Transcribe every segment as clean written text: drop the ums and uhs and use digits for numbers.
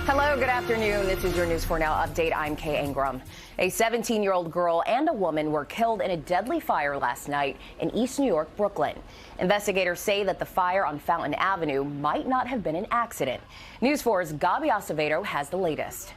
Hello, good afternoon. This is your News 4 Now update. I'm Kay Ingram. A 17-year-old girl and a woman were killed in a deadly fire last night in East New York, Brooklyn. Investigators say that the fire on Fountain Avenue might not have been an accident. News 4's Gabi Acevedo has the latest.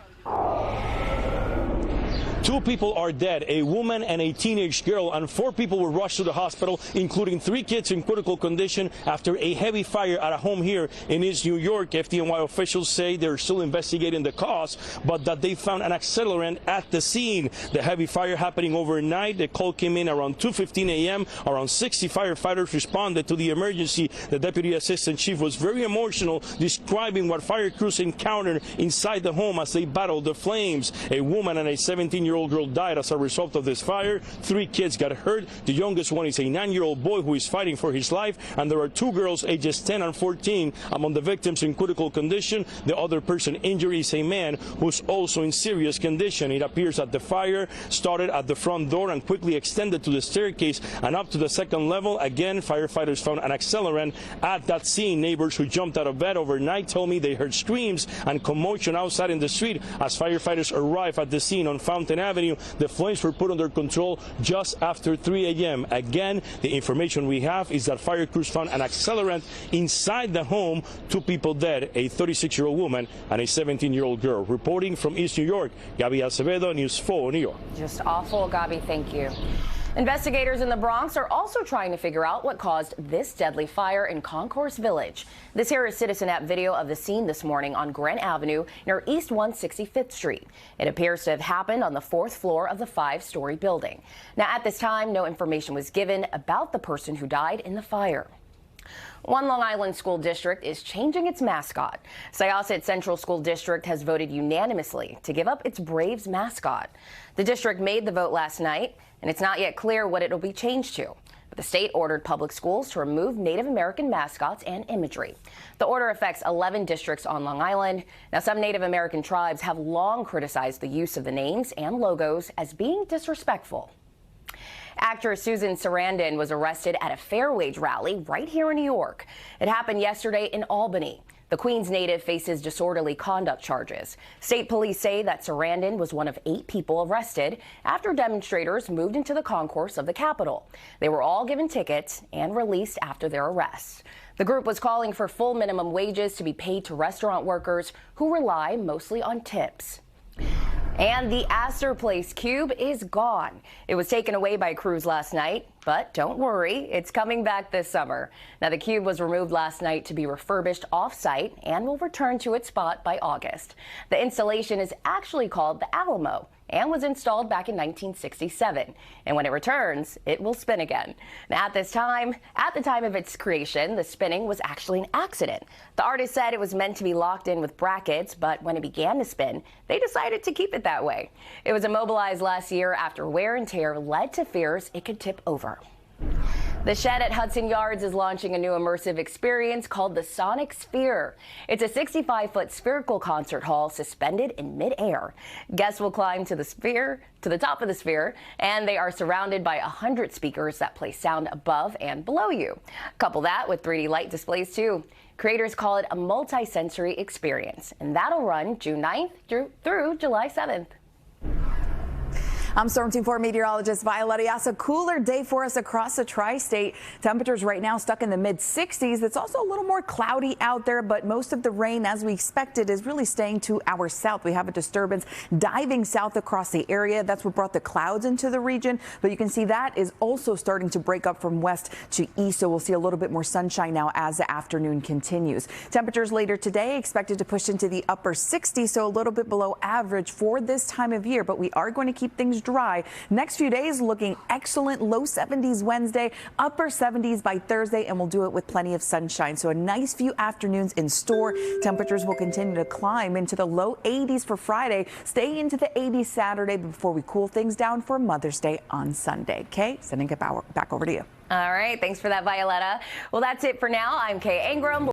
Two people are dead, a woman and a teenage girl, and 4 people were rushed to the hospital, including 3 kids in critical condition after a heavy fire at a home here in East New York. FDNY officials say they're still investigating the cause, but that they found an accelerant at the scene. The heavy fire happening overnight. The call came in around 2:15 a.m. Around 60 firefighters responded to the emergency. The deputy assistant chief was very emotional, describing what fire crews encountered inside the home as they battled the flames. A woman and a 17-year-old girl died as a result of this fire. 3 kids got hurt. The youngest one is a 9-year-old boy who is fighting for his life, and there are 2 girls ages 10 and 14 among the victims in critical condition. The other person injured is a man who's also in serious condition. It appears that the fire started at the front door and quickly extended to the staircase and up to the 2nd level. Again, firefighters found an accelerant at that scene. Neighbors who jumped out of bed overnight told me they heard screams and commotion outside in the street as firefighters arrived at the scene on Fountain Avenue. The flames were put under control just after 3 a.m. Again, the information we have is that fire crews found an accelerant inside the home. 2 people dead, a 36-year-old woman and a 17-year-old girl. Reporting from East New York, Gabi Acevedo, News 4, New York. Just awful, Gabi. Thank you. Investigators in the Bronx are also trying to figure out what caused this deadly fire in Concourse Village. This here is Citizen App video of the scene this morning on Grant Avenue near East 165th Street. It appears to have happened on the 4th floor of the 5-story building. Now, at this time, no information was given about the person who died in the fire. One Long Island school district is changing its mascot. Syosset Central School District has voted unanimously to give up its Braves mascot. The district made the vote last night, and it's not yet clear what it will be changed to. But the state ordered public schools to remove Native American mascots and imagery. The order affects 11 districts on Long Island. Now, some Native American tribes have long criticized the use of the names and logos as being disrespectful. Actress Susan Sarandon was arrested at a fair wage rally right here in New York. It happened yesterday in Albany. The Queens native faces disorderly conduct charges. State police say that Sarandon was one of 8 people arrested after demonstrators moved into the concourse of the Capitol. They were all given tickets and released after their arrests. The group was calling for full minimum wages to be paid to restaurant workers who rely mostly on tips. And the Astor Place Cube is gone. It was taken away by crews last night, but don't worry, it's coming back this summer. Now, the cube was removed last night to be refurbished off-site and will return to its spot by August. The installation is actually called the Alamo and was installed back in 1967. And when it returns, it will spin again. Now, at the time of its creation, the spinning was actually an accident. The artist said it was meant to be locked in with brackets, but when it began to spin, they decided to keep it that way. It was immobilized last year after wear and tear led to fears it could tip over. The Shed at Hudson Yards is launching a new immersive experience called the Sonic Sphere. It's a 65-foot spherical concert hall suspended in midair. Guests will climb to the top of the sphere, and they are surrounded by 100 speakers that play sound above and below you. Couple that with 3D light displays too. Creators call it a multi-sensory experience, and that'll run June 9th through July 7th. I'm Storm Team 4 meteorologist Violetta. Yes, a cooler day for us across the tri-state. Temperatures right now stuck in the mid-60s. It's also a little more cloudy out there, but most of the rain, as we expected, is really staying to our south. We have a disturbance diving south across the area. That's what brought the clouds into the region. But you can see that is also starting to break up from west to east. So we'll see a little bit more sunshine now as the afternoon continues. Temperatures later today expected to push into the upper 60s, so a little bit below average for this time of year. But we are going to keep things dry. Next few days looking excellent. Low 70s Wednesday, upper 70s by Thursday, and we'll do it with plenty of sunshine. So a nice few afternoons in store. Temperatures will continue to climb into the low 80s for Friday, staying into the 80s Saturday before we cool things down for Mother's Day on Sunday. Kay, sending it back over to you. All right. Thanks for that, Violetta. Well, that's it for now. I'm Kay Ingram.